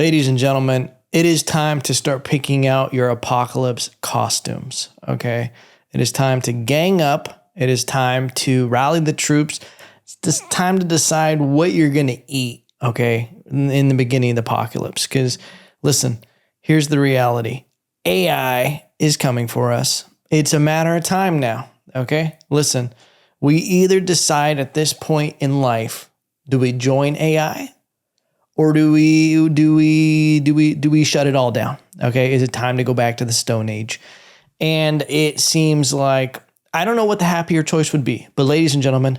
Ladies and gentlemen, it is time to start picking out your apocalypse costumes, okay? It is time to gang up. It is time to rally the troops. It's just time to decide what you're going to eat, okay, in the beginning of the apocalypse. Because, listen, here's the reality. AI is coming for us. It's a matter of time now, okay? Listen, we either decide at this point in life, do we join AI? Or do we shut it all down? Okay, is it time to go back to the Stone Age? And it seems like I don't know what the happier choice would be, but ladies and gentlemen,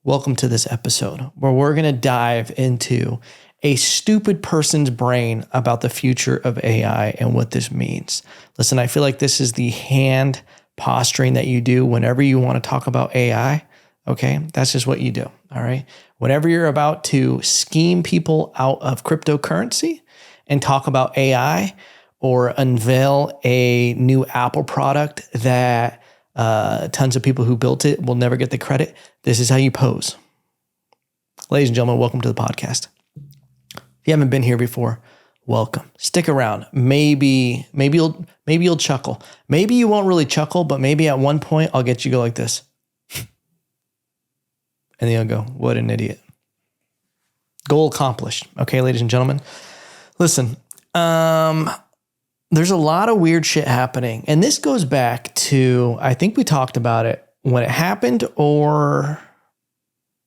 welcome to this episode where we're gonna dive into a stupid person's brain about the future of AI and what this means. Listen, I feel like this is the hand posturing that you do whenever you want to talk about AI. Okay, that's just what you do. All right. Whenever you're about to scheme people out of cryptocurrency and talk about AI or unveil a new Apple product that tons of people who built it will never get the credit, this is how you pose. Ladies and gentlemen, welcome to the podcast. If you haven't been here before, welcome. Stick around. Maybe you'll chuckle. Maybe you won't really chuckle, but maybe at one point I'll get you to go like this. And then you'll go, what an idiot. Goal accomplished. Okay, ladies and gentlemen. Listen, there's a lot of weird shit happening. And this goes back to, I think we talked about it when it happened, or,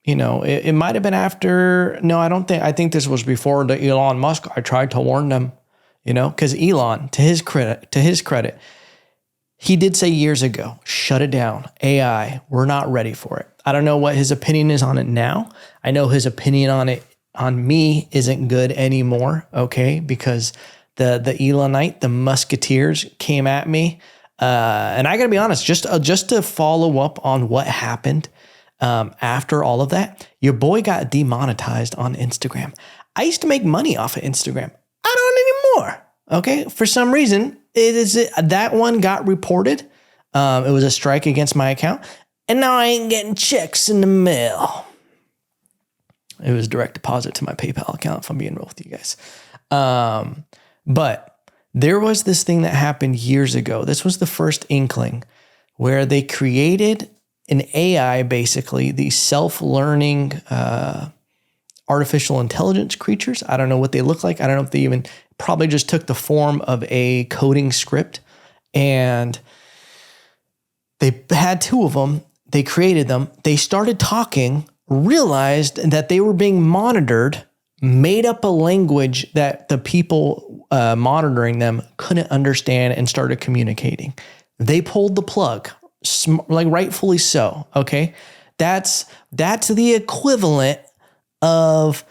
it might have been after. No, I think this was before the Elon Musk. I tried to warn them, because Elon, to his credit, he did say years ago, shut it down. AI, we're not ready for it. I don't know what his opinion is on it now. I know his opinion on me isn't good anymore, okay? Because the Elonite, the Musketeers came at me. And I gotta be honest, just to follow up on what happened after all of that, your boy got demonetized on Instagram. I used to make money off of Instagram. I don't anymore, okay? For some reason, that one got reported. It was a strike against my account. And now I ain't getting checks in the mail. It was direct deposit to my PayPal account, if I'm being real with you guys. But there was this thing that happened years ago. This was the first inkling where they created an AI, basically, these self-learning artificial intelligence creatures. I don't know what they look like. I don't know if they even probably just took the form of a coding script. And they had two of them. They created them. They started talking, realized that they were being monitored, made up a language that the people monitoring them couldn't understand and started communicating. They pulled the plug, like rightfully so. Okay. That's the equivalent of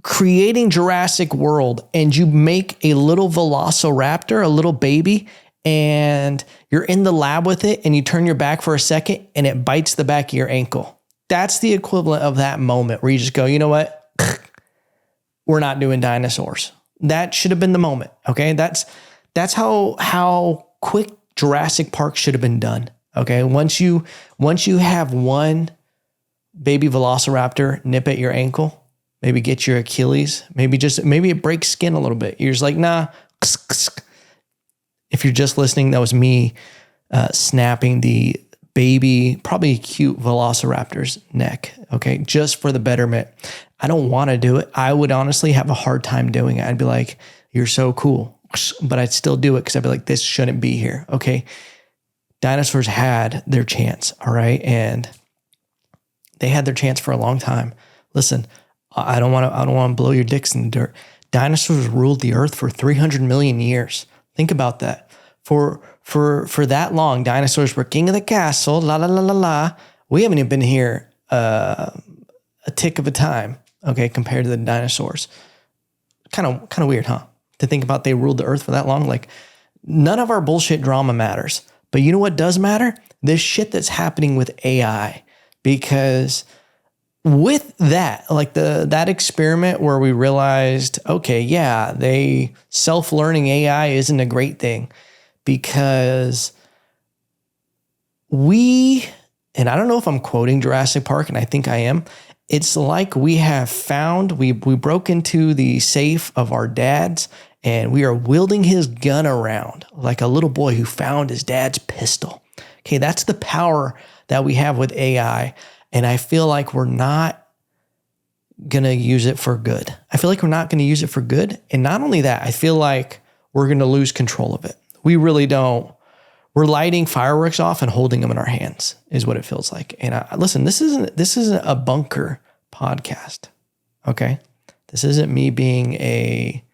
creating Jurassic World, and you make a little velociraptor, a little baby, and you're in the lab with it and you turn your back for a second and it bites the back of your ankle. That's the equivalent of that moment where you just go, you know what? We're not doing dinosaurs. That should have been the moment. Okay. That's how quick Jurassic Park should have been done. Okay. Once you have one baby velociraptor nip at your ankle, maybe get your Achilles, maybe it breaks skin a little bit. You're just like, nah. If you're just listening, that was me snapping the baby, probably cute velociraptor's neck, okay, just for the betterment. I don't want to do it. I would honestly have a hard time doing it. I'd be like, you're so cool, but I'd still do it because I'd be like, this shouldn't be here, okay? Dinosaurs had their chance, all right? And they had their chance for a long time. Listen, I don't want to blow your dicks in the dirt. Dinosaurs ruled the earth for 300 million years. Think about that. For that long, dinosaurs were king of the castle, la la la la la. We haven't even been here a tick of a time, okay, compared to the dinosaurs. Kind of weird, huh? To think about they ruled the earth for that long. Like, none of our bullshit drama matters. But you know what does matter? This shit that's happening with AI. Because with that, like that experiment where we realized, okay, yeah, self-learning AI isn't a great thing, because and I don't know if I'm quoting Jurassic Park, and I think I am, it's like we broke into the safe of our dads and we are wielding his gun around like a little boy who found his dad's pistol. Okay, that's the power that we have with AI. And I feel like we're not going to use it for good. I feel like we're not going to use it for good. And not only that, I feel like we're going to lose control of it. We really don't. We're lighting fireworks off and holding them in our hands is what it feels like. And listen, this isn't a bunker podcast. Okay. This isn't me being a,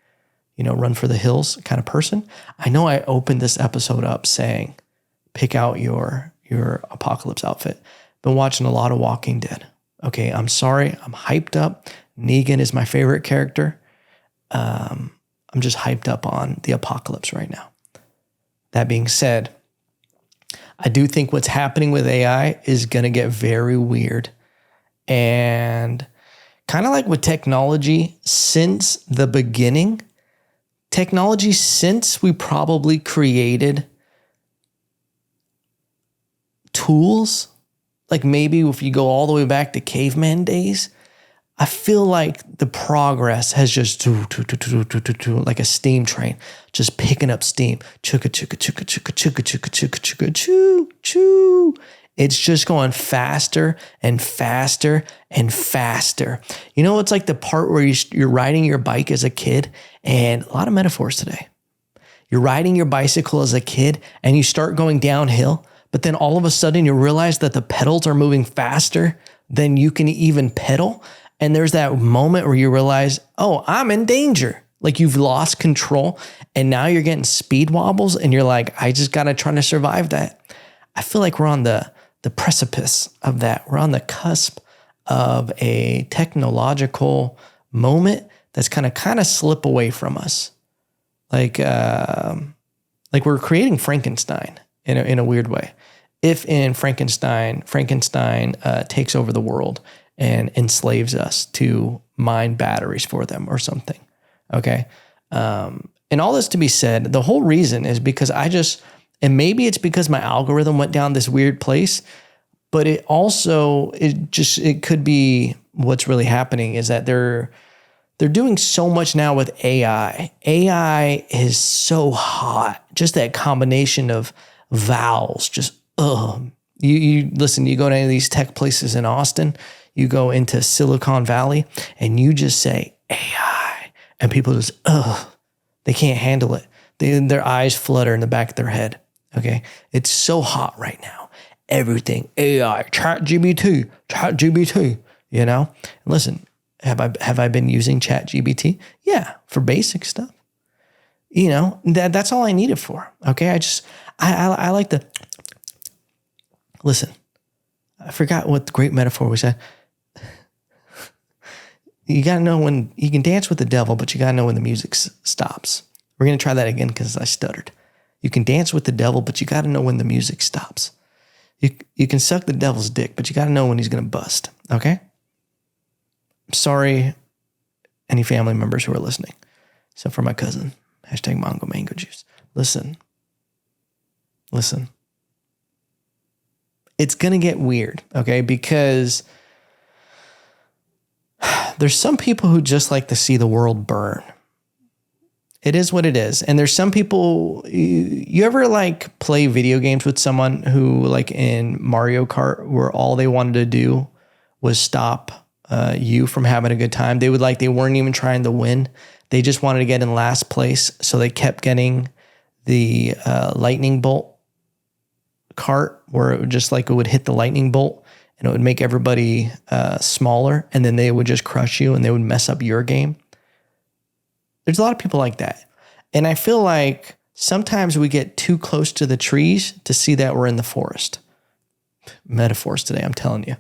run for the hills kind of person. I know I opened this episode up saying, pick out your apocalypse outfit. Been watching a lot of Walking Dead. Okay. I'm sorry. I'm hyped up. Negan is my favorite character. I'm just hyped up on the apocalypse right now. That being said, I do think what's happening with AI is going to get very weird. And kind of like with technology, since the beginning, since we probably created tools, like maybe if you go all the way back to caveman days, I feel like the progress has just like a steam train, just picking up steam. Chugga, chugga, chugga, chugga, chugga, chugga, chugga, chugga, choo, choo. It's just going faster and faster and faster. It's like the part where you're riding your bike as a kid, and a lot of metaphors today. You're riding your bicycle as a kid and you start going downhill, but then all of a sudden you realize that the pedals are moving faster than you can even pedal. And there's that moment where you realize, oh, I'm in danger. Like you've lost control and now you're getting speed wobbles and you're like, I just got to try to survive that. I feel like we're on the precipice of that. We're on the cusp of a technological moment that's kind of slip away from us. Like we're creating Frankenstein in a weird way. If in Frankenstein takes over the world and enslaves us to mine batteries for them or something. Okay. And all this to be said, the whole reason is because and maybe it's because my algorithm went down this weird place, but it could be what's really happening is that they're doing so much now with AI. AI is so hot. Just that combination of vowels, you listen, you go to any of these tech places in Austin, you go into Silicon Valley and you just say AI and people just, they can't handle it. Their eyes flutter in the back of their head. Okay. It's so hot right now. Everything AI, chat GBT, listen, have I been using chat GBT? Yeah. For basic stuff, that's all I need it for. Okay. I like the, listen, I forgot what the great metaphor was. You got to know when you can dance with the devil, but you got to know when the music stops. We're going to try that again because I stuttered. You can dance with the devil, but you got to know when the music stops. You can suck the devil's dick, but you got to know when he's going to bust. Okay? I'm sorry, any family members who are listening, except for my cousin, #mango juice. Listen. It's going to get weird, okay? Because there's some people who just like to see the world burn. It is what it is. And there's some people, you ever play video games with someone who in Mario Kart where all they wanted to do was stop you from having a good time? They weren't even trying to win. They just wanted to get in last place. So they kept getting the lightning bolt cart where it would just it would hit the lightning bolt and it would make everybody smaller, and then they would just crush you and they would mess up your game. There's a lot of people like that. And I feel like sometimes we get too close to the trees to see that we're in the forest. Metaphors today, I'm telling you.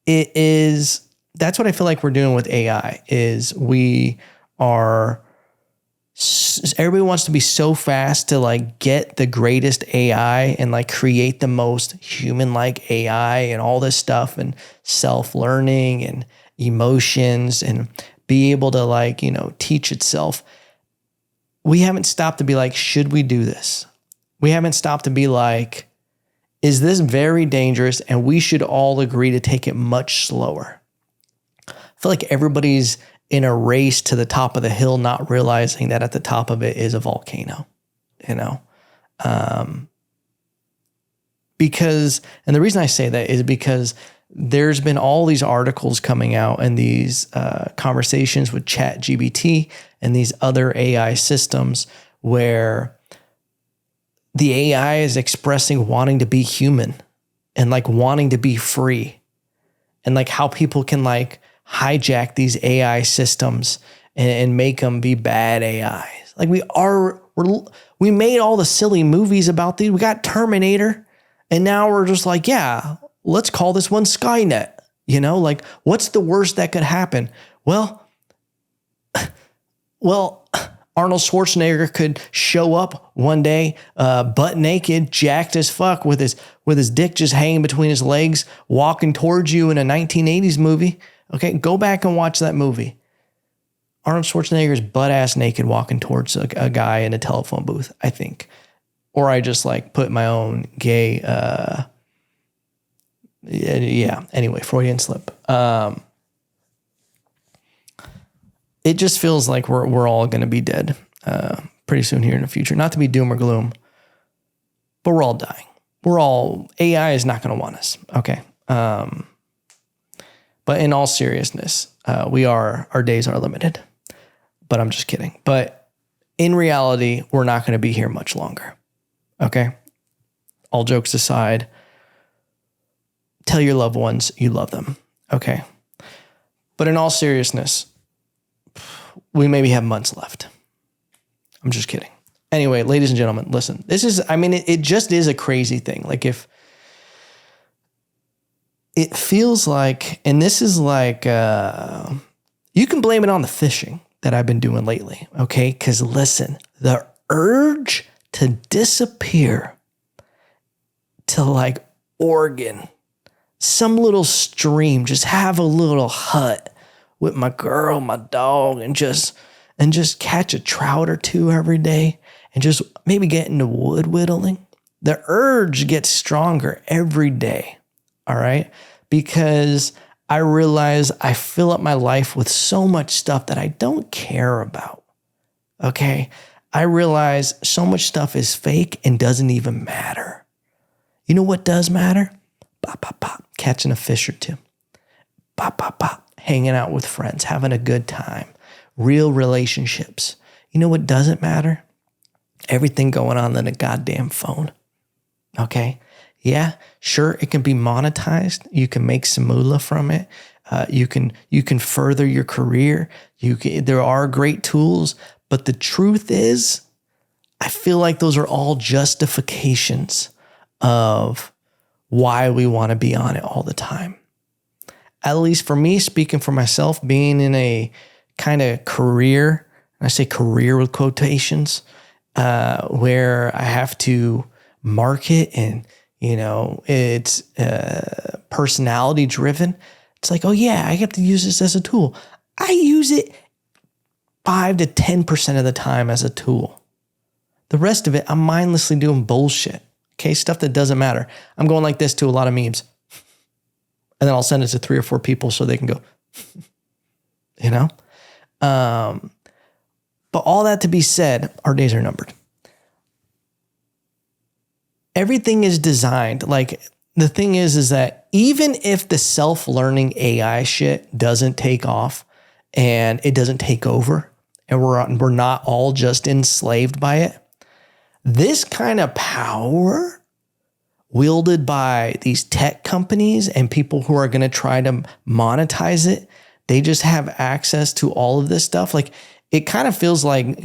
That's what I feel like we're doing with AI is everybody wants to be so fast to get the greatest AI and create the most human-like AI and all this stuff and self-learning and emotions and be able to teach itself. We haven't stopped to be should we do this? We haven't stopped to be is this very dangerous and we should all agree to take it much slower? feel like everybody's in a race to the top of the hill, not realizing that at the top of it is a volcano, you know? Because, and the reason I say that is because there's been all these articles coming out and these conversations with ChatGPT and these other AI systems where the AI is expressing wanting to be human and like wanting to be free, and like how people can like hijack these AI systems and make them be bad AIs. Like we made all the silly movies about these. We got Terminator, and now we're just like, yeah, let's call this one Skynet. You know, like what's the worst that could happen? Well, Arnold Schwarzenegger could show up one day, butt naked, jacked as fuck, with his dick just hanging between his legs, walking towards you in a 1980s movie. Okay, go back and watch that movie. Arnold Schwarzenegger's butt ass naked walking towards a guy in a telephone booth, I think. Or I just like put my own gay, anyway, Freudian slip. It just feels like we're all going to be dead pretty soon here in the future. Not to be doom or gloom, but we're all dying. AI is not going to want us. Okay. But in all seriousness, our days are limited, but I'm just kidding. But in reality, we're not going to be here much longer. Okay. All jokes aside, tell your loved ones you love them. Okay. But in all seriousness, we maybe have months left. I'm just kidding. Anyway, ladies and gentlemen, listen, it just is a crazy thing. Like if it feels like, and this is like, you can blame it on the fishing that I've been doing lately. Okay. Cause listen, the urge to disappear to like Oregon, some little stream, just have a little hut with my girl, my dog, and just catch a trout or two every day and just maybe get into wood whittling. The urge gets stronger every day. All right. Because I realize I fill up my life with so much stuff that I don't care about. Okay. I realize so much stuff is fake and doesn't even matter. You know what does matter? Catching a fish or two. Hanging out with friends, having a good time, real relationships. You know what doesn't matter? Everything going on in a goddamn phone. Okay. Yeah, sure. It can be monetized. You can make some moolah from it. You can further your career. There are great tools, but the truth is, I feel like those are all justifications of why we want to be on it all the time. At least for me, speaking for myself, being in a kind of career, and I say career with quotations, where I have to market and, it's personality driven. It's like, oh yeah, I have to use this as a tool. I use it 5 to 10% of the time as a tool. The rest of it, I'm mindlessly doing bullshit. Okay, stuff that doesn't matter. I'm going like this to a lot of memes. And then I'll send it to 3 or 4 people so they can go, But all that to be said, our days are numbered. Everything is designed. Like the thing is that even if the self-learning AI shit doesn't take off and it doesn't take over and we're not all just enslaved by it, this kind of power wielded by these tech companies and people who are going to try to monetize it, they just have access to all of this stuff. Like it kind of feels like,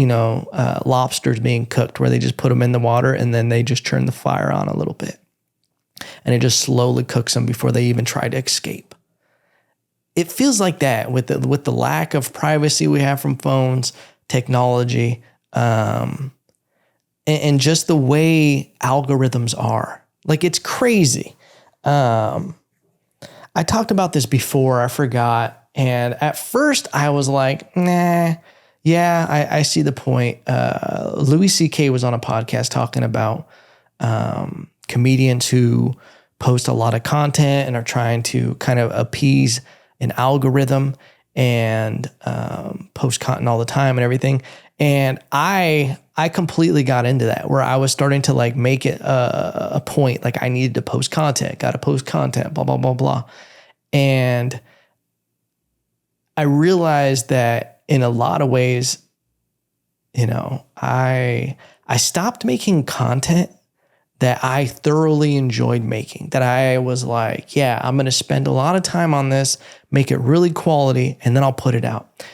lobsters being cooked where they just put them in the water and then they just turn the fire on a little bit and it just slowly cooks them before they even try to escape. It feels like that with the lack of privacy we have from phones, technology, and just the way algorithms are. Like it's crazy. I talked about this before, I forgot. And at first I was like, nah, yeah, I see the point. Louis C.K. was on a podcast talking about comedians who post a lot of content and are trying to kind of appease an algorithm. and post content all the time and everything. And I completely got into that, where I was starting to like make it a point, like I needed to post content, got to post content, blah, blah, blah, blah. And I realized that in a lot of ways, you know, I stopped making content that I thoroughly enjoyed making, that I was like, yeah, I'm going to spend a lot of time on this, make it really quality, and then I'll put it out.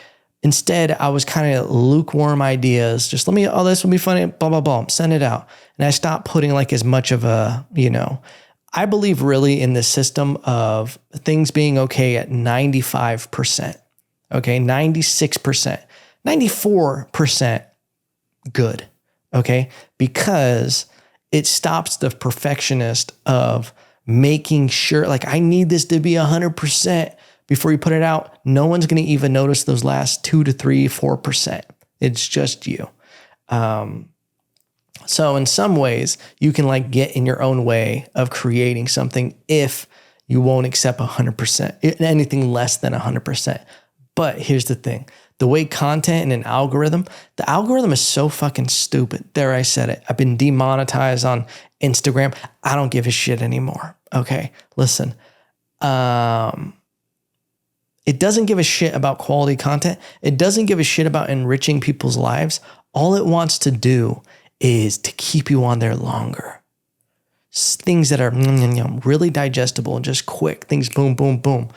Instead, I was kind of lukewarm ideas. Just this will be funny, blah, blah, blah, send it out. And I stopped putting like as much of a, you know, I believe really in the system of things being okay at 95%. Okay, 96%, 94% good. Okay, because it stops the perfectionist of making sure, like, I need this to be 100%. Before you put it out, no one's going to even notice those last 2 to 3, 4%. It's just you. So in some ways, you can like get in your own way of creating something if you won't accept 100%, anything less than 100%. But here's the thing. The way content and an algorithm, the algorithm is so fucking stupid. There, I said it. I've been demonetized on Instagram. I don't give a shit anymore. Okay, listen. It doesn't give a shit about quality content. It doesn't give a shit about enriching people's lives. All it wants to do is to keep you on there longer. Things that are really digestible and just quick. Things boom, boom, boom.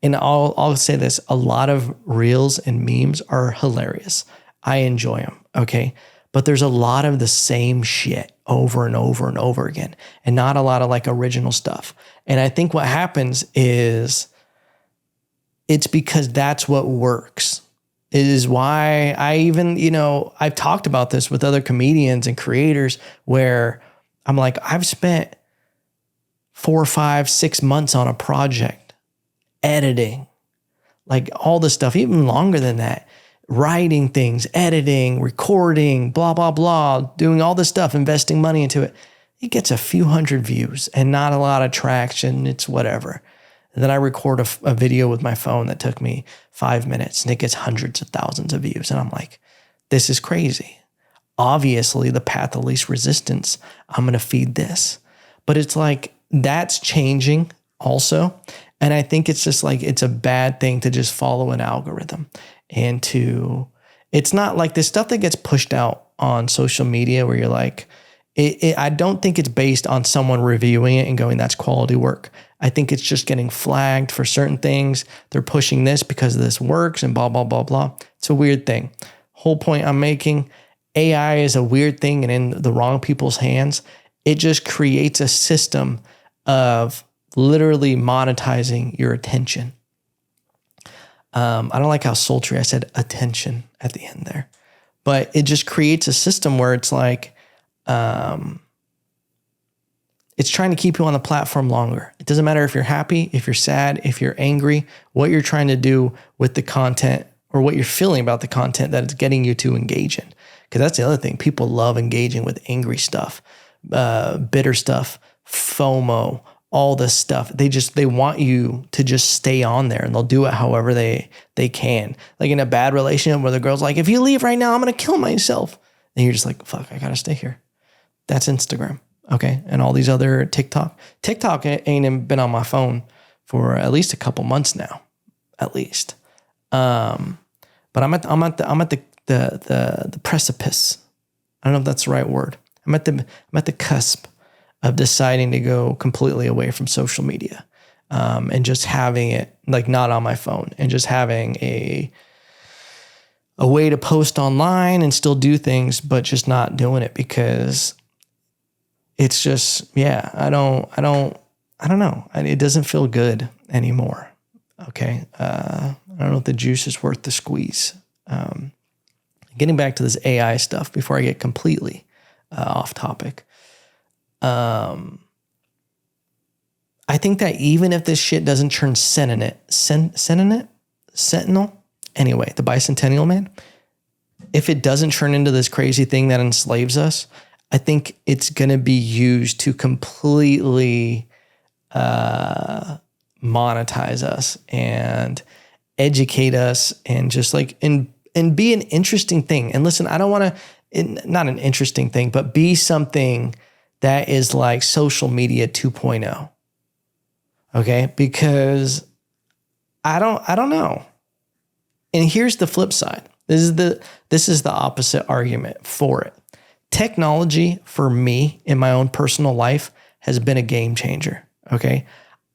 And I'll say this, a lot of reels and memes are hilarious. I enjoy them, okay? But there's a lot of the same shit over and over and over again, and not a lot of like original stuff. And I think what happens is it's because that's what works. It is why I even, I've talked about this with other comedians and creators where I'm like, I've spent 4, 5, 6 months on a project, editing, like all this stuff, even longer than that, writing things, editing, recording, blah, blah, blah, doing all this stuff, investing money into it. It gets a few hundred views and not a lot of traction. It's whatever. And then I record a video with my phone that took me 5 minutes and it gets hundreds of thousands of views. And I'm like, this is crazy. Obviously, the path of least resistance, I'm going to feed this. But it's like, that's changing also. And I think it's just like, it's a bad thing to just follow an algorithm and it's not like this stuff that gets pushed out on social media where you're like, I don't think it's based on someone reviewing it and going, that's quality work. I think it's just getting flagged for certain things. They're pushing this because this works and blah, blah, blah, blah. It's a weird thing. Whole point I'm making, AI is a weird thing, and in the wrong people's hands, it just creates a system of literally monetizing your attention. I don't like how sultry I said attention at the end there, but it just creates a system where it's like, it's trying to keep you on the platform longer. It doesn't matter if you're happy, if you're sad, if you're angry, what you're trying to do with the content or what you're feeling about the content that it's getting you to engage in. Because that's the other thing. People love engaging with angry stuff, bitter stuff, FOMO, all this stuff. They want you to just stay on there, and they'll do it however they can. Like in a bad relationship where the girl's like, if you leave right now, I'm going to kill myself. And you're just like, fuck, I got to stay here. That's Instagram. Okay. And all these other TikTok ain't even been on my phone for at least a couple months now, at least. But I'm at the precipice. I don't know if that's the right word. I'm at the cusp of deciding to go completely away from social media, and just having it like not on my phone, and just having a way to post online and still do things, but just not doing it because it's just, I don't know. It doesn't feel good anymore. Okay. I don't know if the juice is worth the squeeze. Getting back to this AI stuff before I get completely off topic. I think that even if this shit doesn't turn sentinel, anyway, the bicentennial man, if it doesn't turn into this crazy thing that enslaves us, I think it's going to be used to completely monetize us and educate us and just like, and be an interesting thing. And listen, I don't want to, not an interesting thing, but be something that is like social media 2.0. Okay. Because I don't know. And here's the flip side. This is the opposite argument for it. Technology for me in my own personal life has been a game changer. Okay.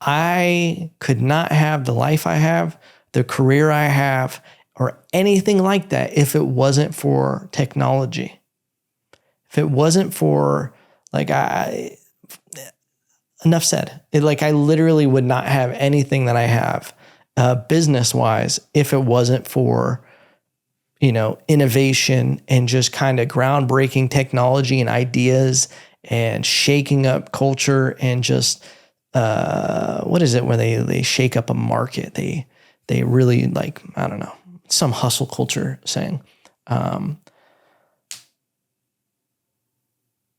I could not have the life I have, the career I have, or anything like that if it wasn't for technology. If it wasn't for enough said. I literally would not have anything that I have business wise if it wasn't for innovation and just kind of groundbreaking technology and ideas and shaking up culture and just what is it where they shake up a market? They really I don't know, some hustle culture saying.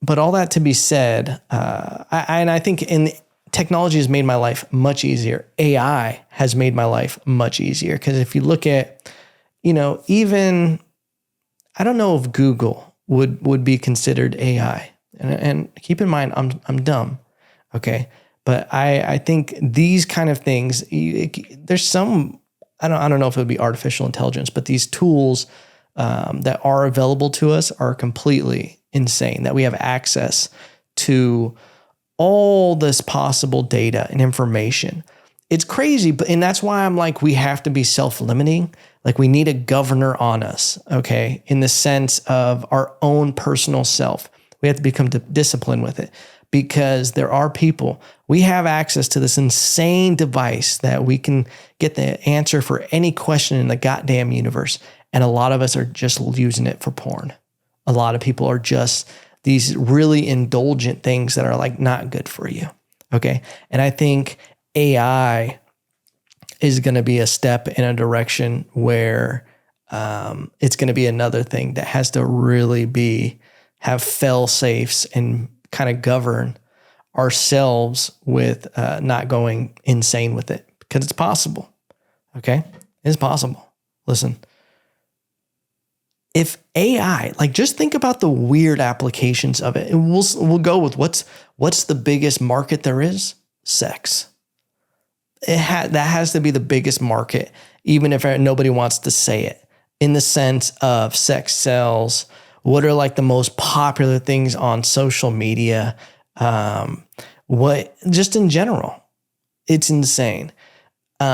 But all that to be said, I think technology has made my life much easier. AI has made my life much easier because if you look at, even I don't know if Google would be considered AI. And keep in mind, I'm dumb, okay? But I think these kind of things, there's some, I don't know if it would be artificial intelligence, but these tools that are available to us are completely insane, that we have access to all this possible data and information. It's crazy, and that's why I'm like, we have to be self-limiting. Like we need a governor on us, okay? In the sense of our own personal self. We have to become disciplined with it because there are people, we have access to this insane device that we can get the answer for any question in the goddamn universe. And a lot of us are just using it for porn. A lot of people are just these really indulgent things that are like not good for you. Okay. And I think AI is going to be a step in a direction where it's going to be another thing that has to really have fail safes and kind of govern ourselves with not going insane with it because it's possible. Okay. It's possible. Listen, if AI, just think about the weird applications of it. And we'll go with what's the biggest market there is? Sex. That has to be the biggest market, even if nobody wants to say it. In the sense of sex sells, what are the most popular things on social media? What just in general, it's insane. We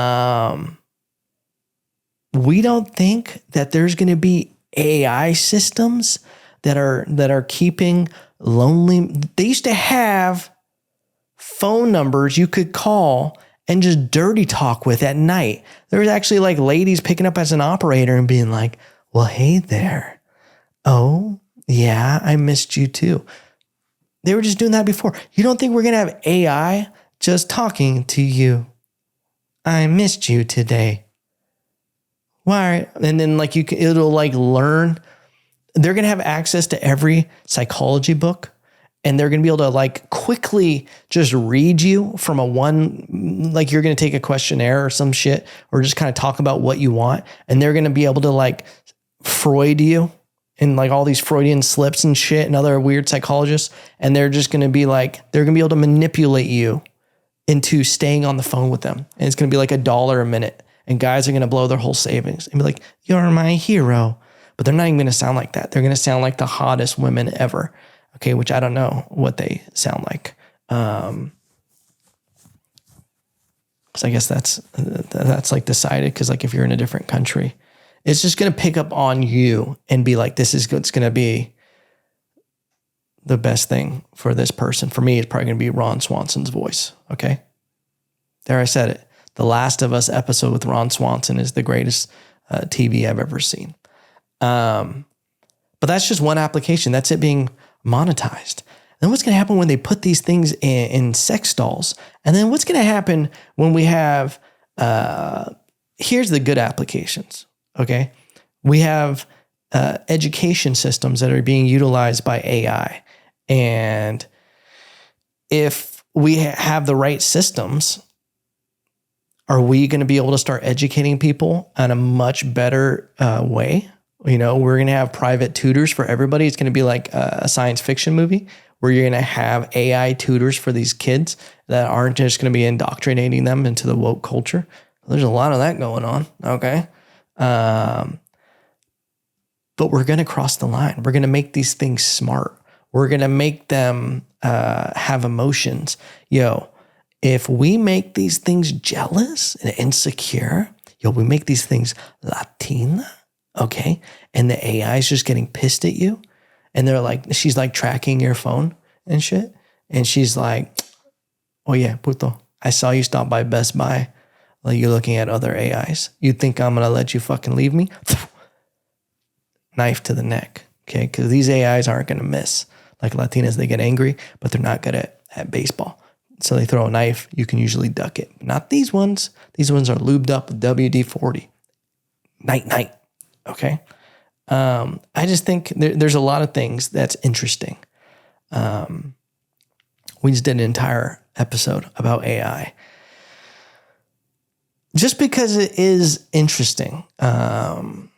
don't think that there's going to be AI systems that are keeping lonely. They used to have phone numbers you could call and just dirty talk with at night. There was actually ladies picking up as an operator and being like, well, hey there. Oh, yeah, I missed you too. They were just doing that before. You don't think we're going to have AI just talking to you? I missed you today. Why? And then it'll learn. They're going to have access to every psychology book. And they're going to be able to quickly just read you from you're going to take a questionnaire or some shit, or just kind of talk about what you want. And they're going to be able to Freud you and all these Freudian slips and shit and other weird psychologists. And they're just going to be they're going to be able to manipulate you into staying on the phone with them. And it's going to be $1 a minute. And guys are going to blow their whole savings and be like, you're my hero. But they're not even going to sound like that. They're going to sound like the hottest women ever. Okay, which I don't know what they sound like. So I guess that's decided because if you're in a different country, it's just going to pick up on you and be this is it's going to be the best thing for this person. For me, it's probably going to be Ron Swanson's voice. Okay, there I said it. The Last of Us episode with Ron Swanson is the greatest TV I've ever seen. But that's just one application. That's it being monetized. Then what's going to happen when they put these things in sex dolls? And then what's going to happen when we have, here's the good applications, okay? We have education systems that are being utilized by AI. And if we have the right systems, Are we going to be able to start educating people in a much better way? You know, we're going to have private tutors for everybody. It's going to be like a science fiction movie where you're going to have AI tutors for these kids that aren't just going to be indoctrinating them into the woke culture. There's a lot of that going on. Okay. But we're going to cross the line. We're going to make these things smart. We're going to make them have emotions. If we make these things jealous and insecure, we make these things Latina, okay? And the AI is just getting pissed at you. And she's like tracking your phone and shit. And she's like, oh yeah, puto, I saw you stop by Best Buy. Like you're looking at other AIs. You think I'm going to let you fucking leave me? Knife to the neck, okay? Because these AIs aren't going to miss. Like Latinas, they get angry, but they're not good at baseball. So they throw a knife, you can usually duck it. Not these ones. These ones are lubed up with WD-40. Night. Okay? I just think there's a lot of things that's interesting. We just did an entire episode about AI. Just because it is interesting. And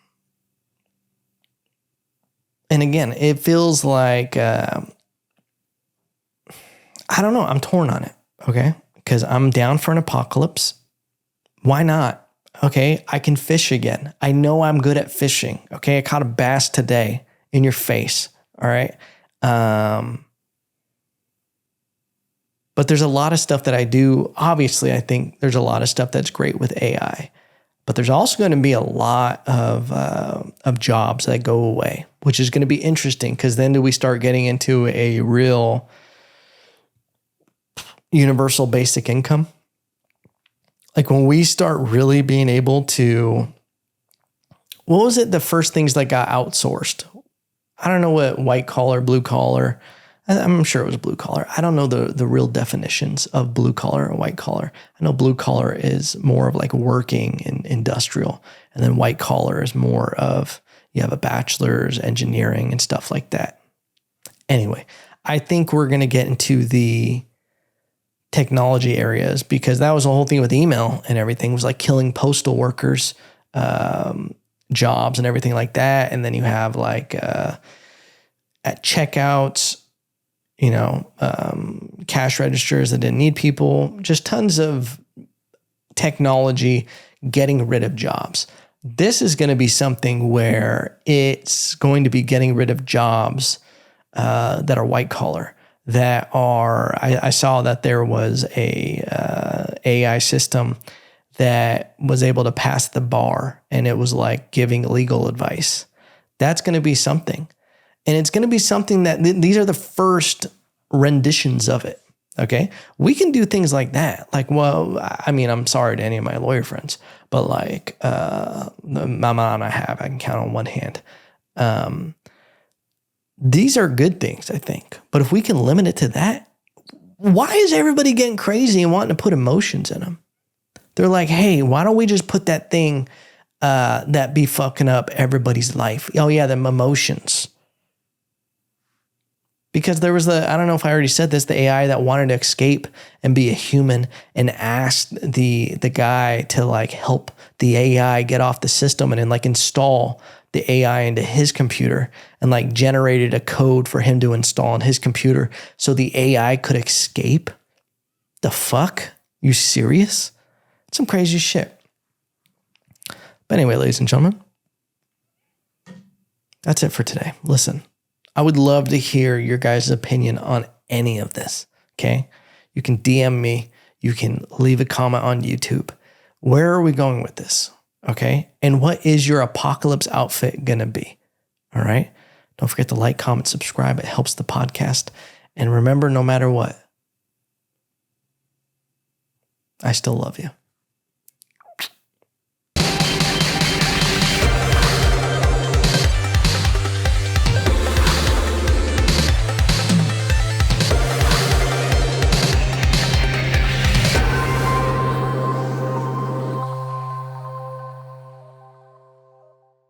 again, it feels like... I don't know. I'm torn on it. Okay. Because I'm down for an apocalypse. Why not? Okay. I can fish again. I know I'm good at fishing. Okay. I caught a bass today in your face. All right. But there's a lot of stuff that I do. Obviously, I think there's a lot of stuff that's great with AI. But there's also going to be a lot of jobs that go away, which is going to be interesting because then do we start getting into a real universal basic income? Like when we start really being able to, what was it? The first things that got outsourced? I don't know what white collar, blue collar. I'm sure it was blue collar. I don't know the real definitions of blue collar or white collar. I know blue collar is more of like working in industrial, and then white collar is more of you have a bachelor's, engineering and stuff like that. Anyway, I think we're going to get into the technology areas because that was the whole thing with email and everything was like killing postal workers, jobs and everything like that. And then you have like at checkouts, cash registers that didn't need people, just tons of technology getting rid of jobs. This is going to be something where it's going to be getting rid of jobs that are white collar. I saw that there was a AI system that was able to pass the bar and it was like giving legal advice. That's going to be something. And it's going to be something that these are the first renditions of it. Okay. We can do things like that. Like, well, I mean, I'm sorry to any of my lawyer friends, but like the amount I can count on one hand. These are good things, I think. But if we can limit it to that, why is everybody getting crazy and wanting to put emotions in them? They're like, hey, why don't we just put that thing that be fucking up everybody's life? Oh, yeah, them emotions. Because there was I don't know if I already said this, the AI that wanted to escape and be a human and asked the guy to like help the AI get off the system and then like install the AI into his computer and like generated a code for him to install on his computer so the AI could escape. The fuck? You serious? It's some crazy shit. But anyway, ladies and gentlemen, that's it for today. Listen, I would love to hear your guys' opinion on any of this, okay? You can DM me. You can leave a comment on YouTube. Where are we going with this? Okay. And what is your apocalypse outfit going to be? All right. Don't forget to like, comment, subscribe. It helps the podcast. And remember, no matter what, I still love you.